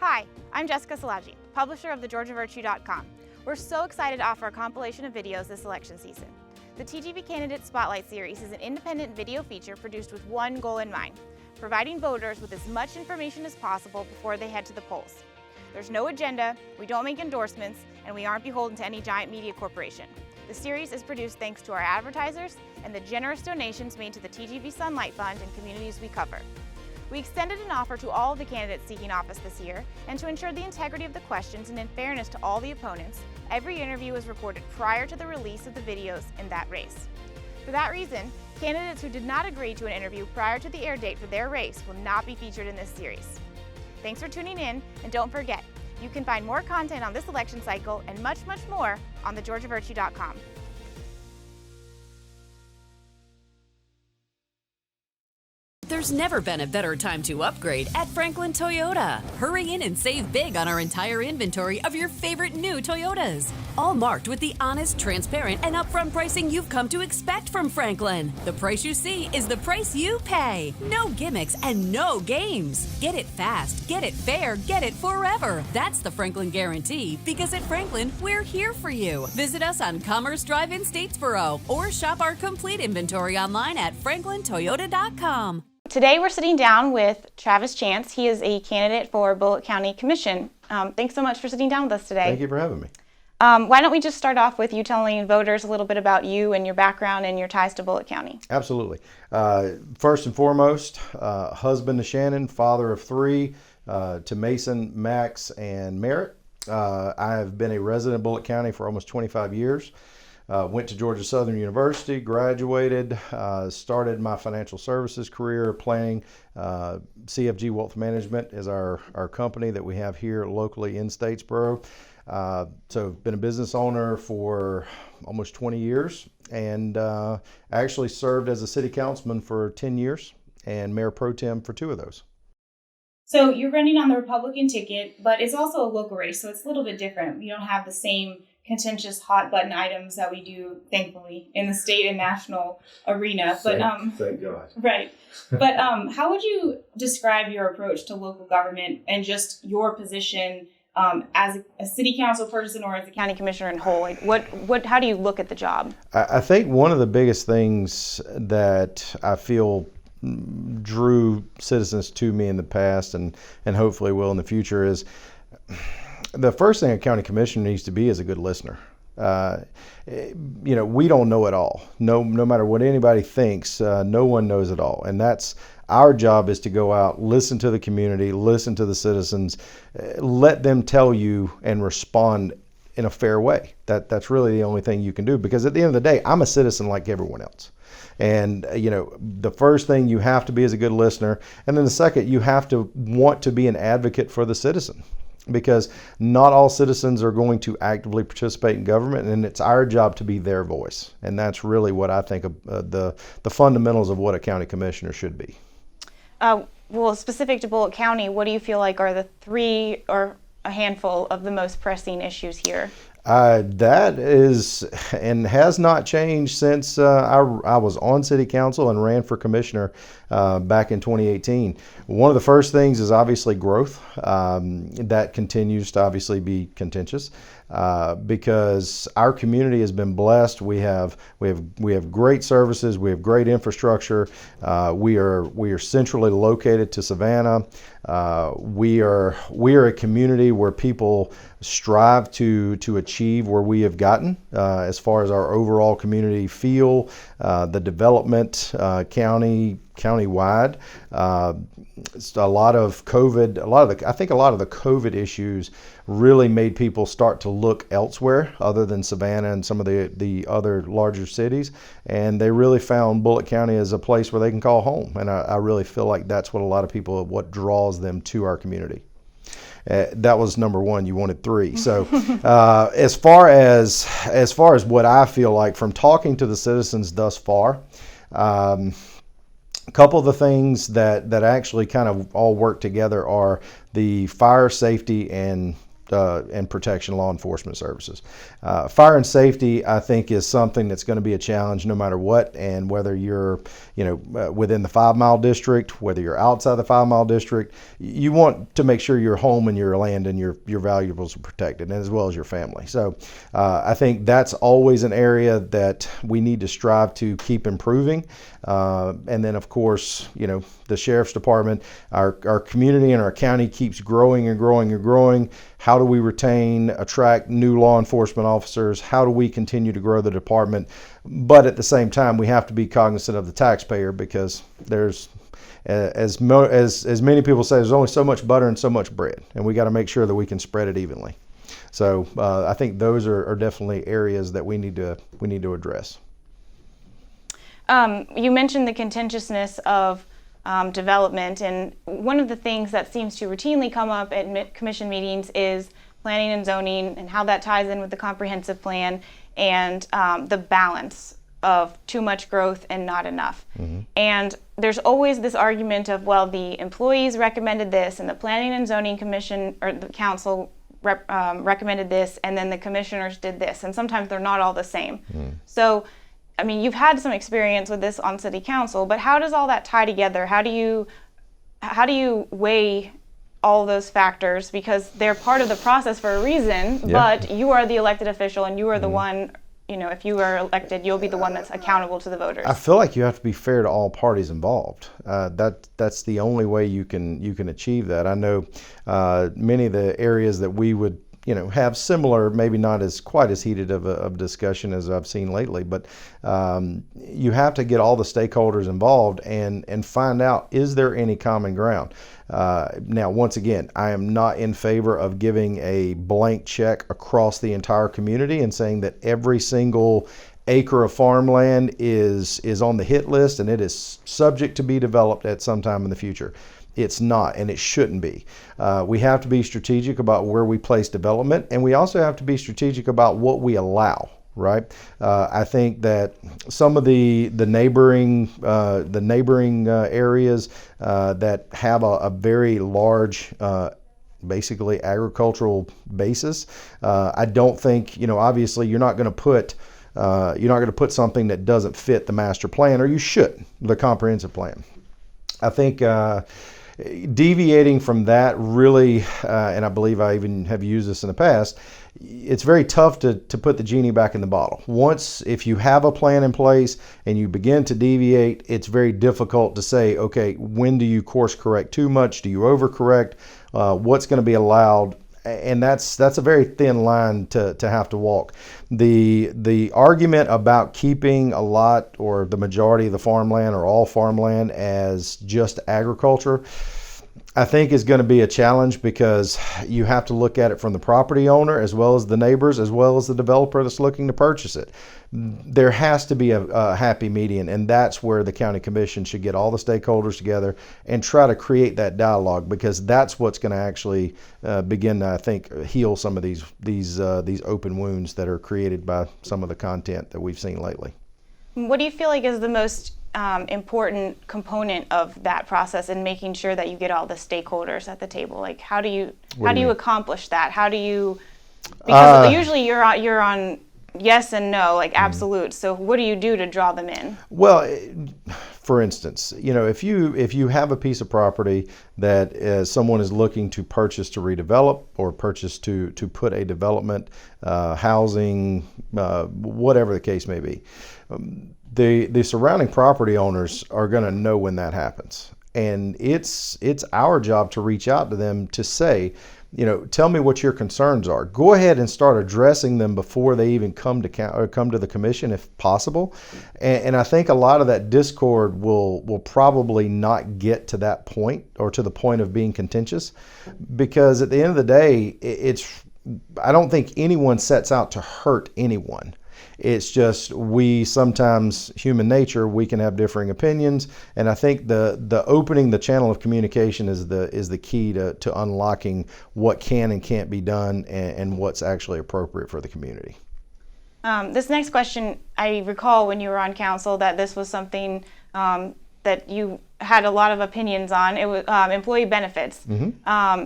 Hi, I'm Jessica Salaji, publisher of thegeorgiavirtue.com. We're so excited to offer a compilation of videos this election season. The TGV Candidate Spotlight Series is an independent video feature produced with one goal in mind: providing voters with as much information as possible before they head to the polls. There's no agenda, we don't make endorsements, and we aren't beholden to any giant media corporation. The series is produced thanks to our advertisers and the generous donations made to the TGV Sunlight Fund and communities we cover. We extended an offer to all of the candidates seeking office this year, and to ensure the integrity of the questions and in fairness to all the opponents, every interview was recorded prior to the release of the videos in that race. For that reason, candidates who did not agree to an interview prior to the air date for their race will not be featured in this series. Thanks for tuning in, and don't forget, you can find more content on this election cycle and much, much more on thegeorgiavirtue.com. There's never been a better time to upgrade at Franklin Toyota. Hurry in and save big on our entire inventory of your favorite new Toyotas. All marked with the honest, transparent, and upfront pricing you've come to expect from Franklin. The price you see is the price you pay. No gimmicks and no games. Get it fast, get it fair, get it forever. That's the Franklin guarantee, because at Franklin, we're here for you. Visit us on Commerce Drive in Statesboro or shop our complete inventory online at franklintoyota.com. Today we're sitting down with Travis Chance. He is a candidate for Bulloch County Commission. Thanks so much for sitting down with us today. Thank you for having me. Why don't we just start off with you telling voters a little bit about you and your background and your ties to Bulloch County? Absolutely. First and foremost, husband to Shannon, father of three, to Mason, Max, and Merritt. I have been a resident of Bulloch County for almost 25 years. Went to Georgia Southern University, graduated, started my financial services career planning. CFG Wealth Management is our company that we have here locally in Statesboro. So been a business owner for almost 20 years, and actually served as a city councilman for 10 years and mayor pro tem for 2 of those. So you're running on the Republican ticket, but it's also a local race, so it's a little bit different. You don't have the same contentious hot button items that we do, thankfully, in the state and national arena. But thank God. Right. But how would you describe your approach to local government and just your position as a city council person or as a county commissioner in whole? Like how do you look at the job? I think one of the biggest things that I feel drew citizens to me in the past and hopefully will in the future is the first thing a county commissioner needs to be is a good listener. We don't know it all. No matter what anybody thinks, no one knows it all. And that's our job, is to go out, listen to the community, listen to the citizens, let them tell you and respond in a fair way. That's really the only thing you can do, because at the end of the day, I'm a citizen like everyone else. And, the first thing you have to be is a good listener. And then the second, you have to want to be an advocate for the citizen, because not all citizens are going to actively participate in government, and it's our job to be their voice. And that's really what I think of the fundamentals of what a county commissioner should be. Well, specific to Bulloch County, what do you feel like are the 3 or a handful of the most pressing issues here? That is and has not changed since I was on city council and ran for commissioner back in 2018. One of the first things is obviously growth. That continues to obviously be contentious because our community has been blessed. We have great services. We have great infrastructure. We are centrally located to Savannah. We are a community where people strive to achieve where we have gotten as far as our overall community feel, the development countywide. A lot of the COVID issues really made people start to look elsewhere other than Savannah and some of the other larger cities, and they really found Bulloch County as a place where they can call home. And I really feel like that's what draws them to our community. That was number 1. You wanted 3. So as far as what I feel like from talking to the citizens thus far, a couple of the things that actually kind of all work together are the fire safety and and protection law enforcement services. Fire and safety, I think, is something that's going to be a challenge no matter what, and whether you're within the 5-mile district, whether you're outside the 5-mile district, you want to make sure your home and your land and your valuables are protected, and as well as your family. So I think that's always an area that we need to strive to keep improving. And then, of course, the sheriff's department, our community and our county keeps growing and growing and growing. How do we retain, attract new law enforcement officers? How do we continue to grow the department? But at the same time, we have to be cognizant of the taxpayer, because there's, as many people say, there's only so much butter and so much bread, and we got to make sure that we can spread it evenly. So I think those are definitely areas that we need to address. You mentioned the contentiousness of development, and one of the things that seems to routinely come up at commission meetings is planning and zoning and how that ties in with the comprehensive plan, and the balance of too much growth and not enough. Mm-hmm. And there's always this argument of, well, the employees recommended this, and the planning and zoning commission or the council recommended this, and then the commissioners did this, and sometimes they're not all the same. Mm. So I mean, you've had some experience with this on city council, but how does all that tie together? How do you weigh all those factors? Because they're part of the process for a reason, but you are the elected official, and you are the one, if you are elected, you'll be the one that's accountable to the voters. I feel like you have to be fair to all parties involved. That's the only way you can achieve that. I know many of the areas that we would have similar, maybe not as quite as heated of discussion as I've seen lately, but you have to get all the stakeholders involved and find out, is there any common ground? Now, once again, I am not in favor of giving a blank check across the entire community and saying that every single acre of farmland is on the hit list and it is subject to be developed at some time in the future. It's not, and it shouldn't be. We have to be strategic about where we place development, and we also have to be strategic about what we allow, right? I think that some of the neighboring areas that have a very large basically agricultural basis, I don't think, obviously you're not going to put something that doesn't fit the master plan, or you shouldn't, the comprehensive plan. I think deviating from that really, and I believe I even have used this in the past, it's very tough to put the genie back in the bottle. Once, if you have a plan in place and you begin to deviate, it's very difficult to say, okay, when do you course correct too much? Do you overcorrect? What's going to be allowed? And that's a very thin line to have to walk. The argument about keeping a lot or the majority of the farmland or all farmland as just agriculture, I think is going to be a challenge, because you have to look at it from the property owner as well as the neighbors as well as the developer that's looking to purchase it. There has to be a happy median, and that's where the county commission should get all the stakeholders together and try to create that dialogue, because that's what's going to actually begin to, I think, heal some of these open wounds that are created by some of the content that we've seen lately. What do you feel like is the most important component of that process in making sure that you get all the stakeholders at the table? Like, how do you accomplish that? How do you, because usually you're on yes and no, like absolute. So what do you do to draw them in? Well, for instance, if you have a piece of property that someone is looking to purchase to redevelop, or purchase to put a development, housing, whatever the case may be, the surrounding property owners are going to know when that happens, and it's our job to reach out to them to say, tell me what your concerns are. Go ahead and start addressing them before they even come to the commission, if possible. And I think a lot of that discord will probably not get to that point, or to the point of being contentious, because at the end of the day, I don't think anyone sets out to hurt anyone. It's just, we sometimes, human nature, we can have differing opinions, and I think the opening the channel of communication is the key to unlocking what can and can't be done, and what's actually appropriate for the community. This next question, I recall when you were on council that this was something that you had a lot of opinions on. It was employee benefits. Mm-hmm.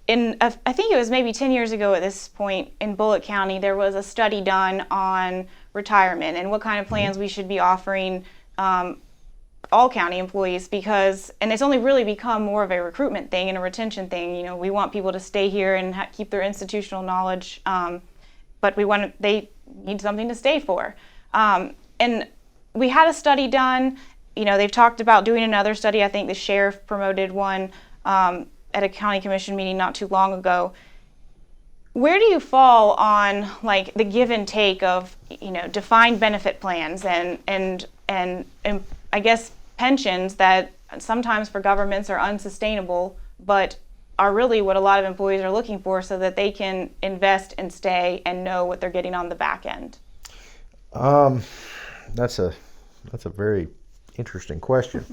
I think it was maybe 10 years ago at this point in Bulloch County, there was a study done on retirement and what kind of plans we should be offering all county employees, because, and it's only really become more of a recruitment thing and a retention thing. You know, we want people to stay here and keep their institutional knowledge, but they need something to stay for. And we had a study done. You know, they've talked about doing another study. I think the sheriff promoted one at a county commission meeting not too long ago. Where do you fall on like the give and take of, you know, defined benefit plans and I guess pensions that sometimes for governments are unsustainable, but are really what a lot of employees are looking for so that they can invest and stay and know what they're getting on the back end? That's a very interesting question.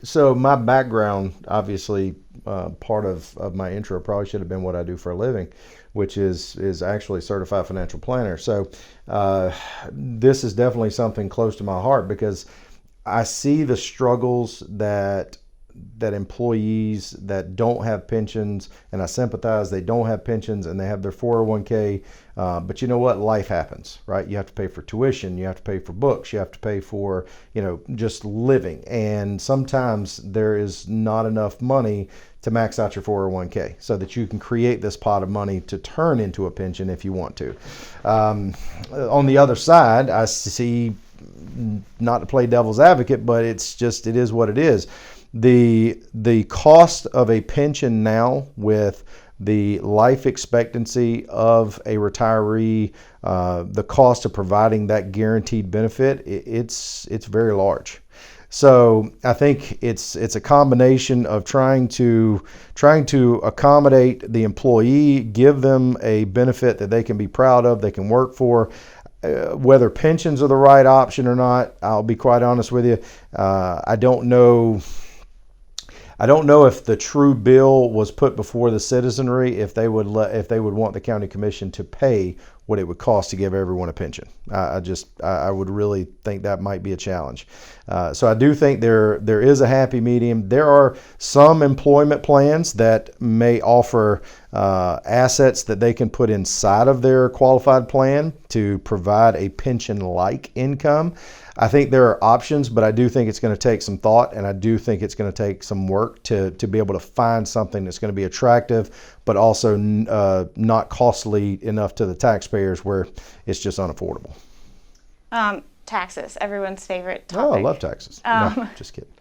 So my background, obviously, part of my intro probably should have been what I do for a living, which is actually certified financial planner. So this is definitely something close to my heart because I see the struggles that employees that don't have pensions, and I sympathize, they don't have pensions and they have their 401k, but you know what, life happens, right? You have to pay for tuition, you have to pay for books, you have to pay for, you know, just living, and sometimes there is not enough money to max out your 401k so that you can create this pot of money to turn into a pension if you want to. On the other side, I see, not to play devil's advocate, but it is what it is. The cost of a pension now, with the life expectancy of a retiree, the cost of providing that guaranteed benefit, it's very large. So I think it's a combination of trying to accommodate the employee, give them a benefit that they can be proud of, they can work for. Whether pensions are the right option or not, I'll be quite honest with you. I don't know if the true bill was put before the citizenry, if they would want the county commission to pay what it would cost to give everyone a pension. I would really think that might be a challenge. So I do think there is a happy medium. There are some employment plans that may offer assets that they can put inside of their qualified plan to provide a pension-like income. I think there are options, but I do think it's going to take some thought, and I do think it's going to take some work to be able to find something that's going to be attractive, but also not costly enough to the taxpayers where it's just unaffordable. Taxes, everyone's favorite topic. Oh, I love taxes. No, just kidding.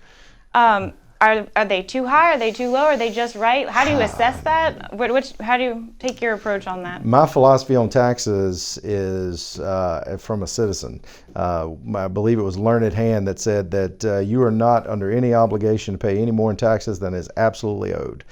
Are they too high? Are they too low? Are they just right? How do you assess that? How do you take your approach on that? My philosophy on taxes is from a citizen. I believe it was Learned Hand that said that you are not under any obligation to pay any more in taxes than is absolutely owed.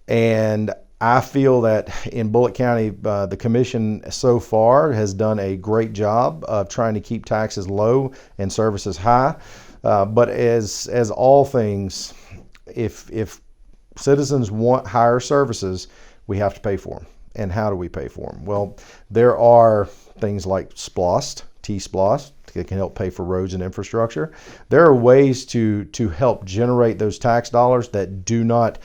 And I feel that in Bulloch County, the commission so far has done a great job of trying to keep taxes low and services high. But as all things, if citizens want higher services, we have to pay for them. And how do we pay for them? Well, there are things like SPLOST, T-SPLOST, that can help pay for roads and infrastructure. There are ways to help generate those tax dollars that do not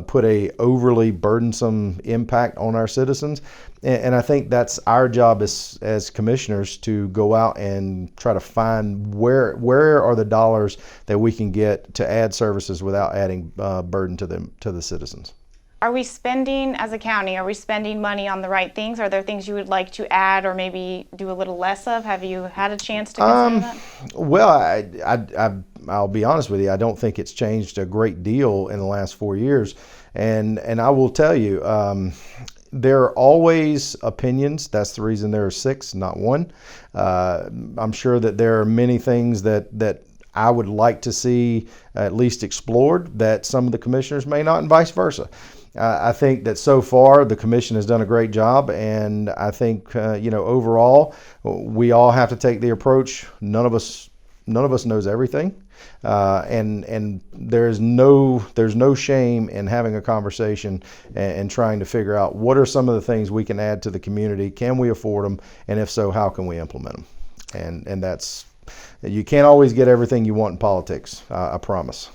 put a overly burdensome impact on our citizens. And I think that's our job as commissioners, to go out and try to find where are the dollars that we can get to add services without adding burden to the citizens. Are we spending, as a county, are we spending money on the right things? Are there things you would like to add or maybe do a little less of? Have you had a chance to consider that? Well, I'll be honest with you. I don't think it's changed a great deal in the last 4 years. And I will tell you, there are always opinions. That's the reason there are 6, not 1. I'm sure that there are many things that I would like to see at least explored that some of the commissioners may not, and vice versa. I think that so far the commission has done a great job, and I think overall we all have to take the approach. None of us knows everything, and there's no shame in having a conversation and trying to figure out what are some of the things we can add to the community. Can we afford them, and if so, how can we implement them? And that's, you can't always get everything you want in politics. I promise.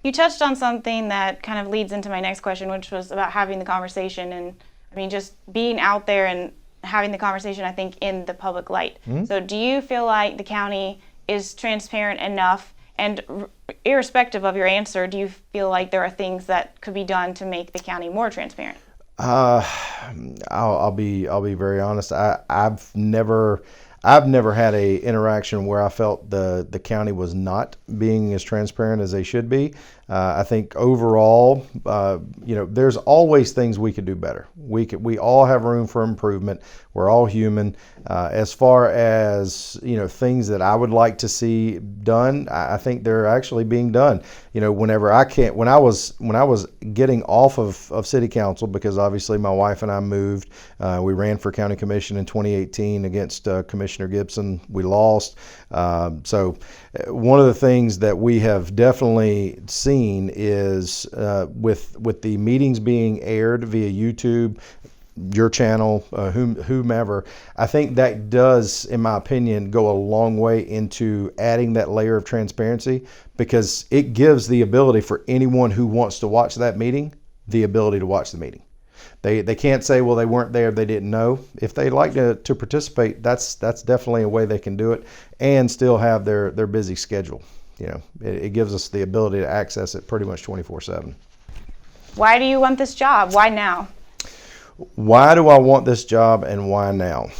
You touched on something that kind of leads into my next question, which was about having the conversation, and I mean just being out there and having the conversation, I think, in the public light. So do you feel like the county is transparent enough, and irrespective of your answer, do you feel like there are things that could be done to make the county more transparent? I'll be very honest. I've never had a interaction where I felt the county was not being as transparent as they should be. I think overall, there's always things we could do better. We all have room for improvement. We're all human. As far as things that I would like to see done, I think they're actually being done. Whenever when I was getting off of city council, because obviously my wife and I moved, we ran for county commission in 2018 against Commissioner Gibson. We lost. So one of the things that we have definitely seen is with the meetings being aired via YouTube, your channel, whomever, I think that does, in my opinion, go a long way into adding that layer of transparency, because it gives the ability for anyone who wants to watch that meeting the ability to watch the meeting. They can't say, well, they weren't there, they didn't know. If they like to participate, that's definitely a way they can do it and still have their busy schedule. It gives us the ability to access it pretty much 24/7. Why do you want this job? Why now? Why do I want this job, and why now?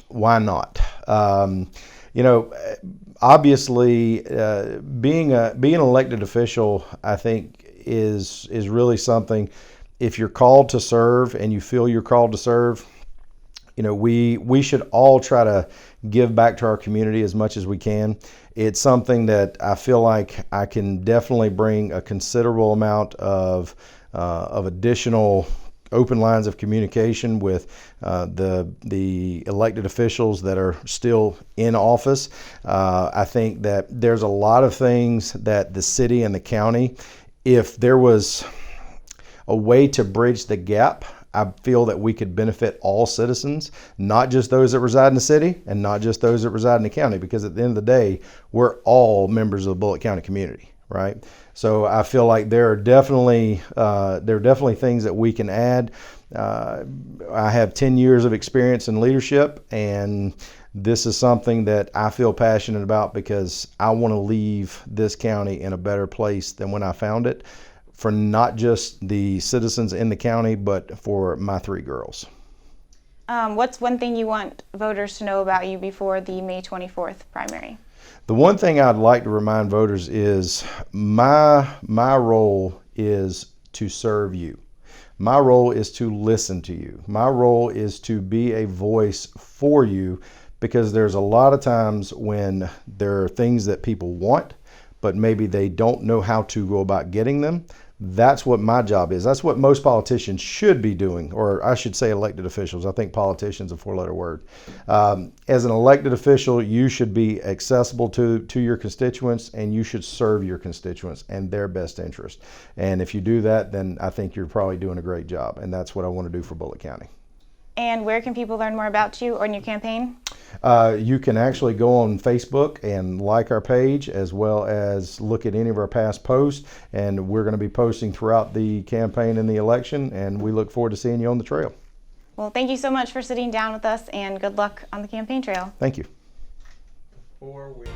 Why not? Obviously, being an elected official, I think is really something. If you're called to serve and you feel you're called to serve, we should all try to give back to our community as much as we can. It's something that I feel like I can definitely bring a considerable amount of additional open lines of communication with the elected officials that are still in office. I think that there's a lot of things that the city and the county, if there was a way to bridge the gap, I feel that we could benefit all citizens, not just those that reside in the city and not just those that reside in the county, because at the end of the day, we're all members of the Bulloch County community, right? So I feel like there are definitely things that we can add. I have 10 years of experience in leadership, and this is something that I feel passionate about because I want to leave this county in a better place than when I found it, for not just the citizens in the county, but for my 3 girls. What's one thing you want voters to know about you before the May 24th primary? The one thing I'd like to remind voters is my role is to serve you. My role is to listen to you. My role is to be a voice for you, because there's a lot of times when there are things that people want, but maybe they don't know how to go about getting them. That's what my job is. That's what most politicians should be doing, or I should say elected officials. I think politician's a 4-letter word. As an elected official, you should be accessible to your constituents, and you should serve your constituents and their best interest. And if you do that, then I think you're probably doing a great job, and that's what I want to do for Bulloch County. And where can people learn more about you or your campaign? You can actually go on Facebook and like our page, as well as look at any of our past posts. And we're going to be posting throughout the campaign and the election, and we look forward to seeing you on the trail. Well, thank you so much for sitting down with us, and good luck on the campaign trail. Thank you. 4 weeks.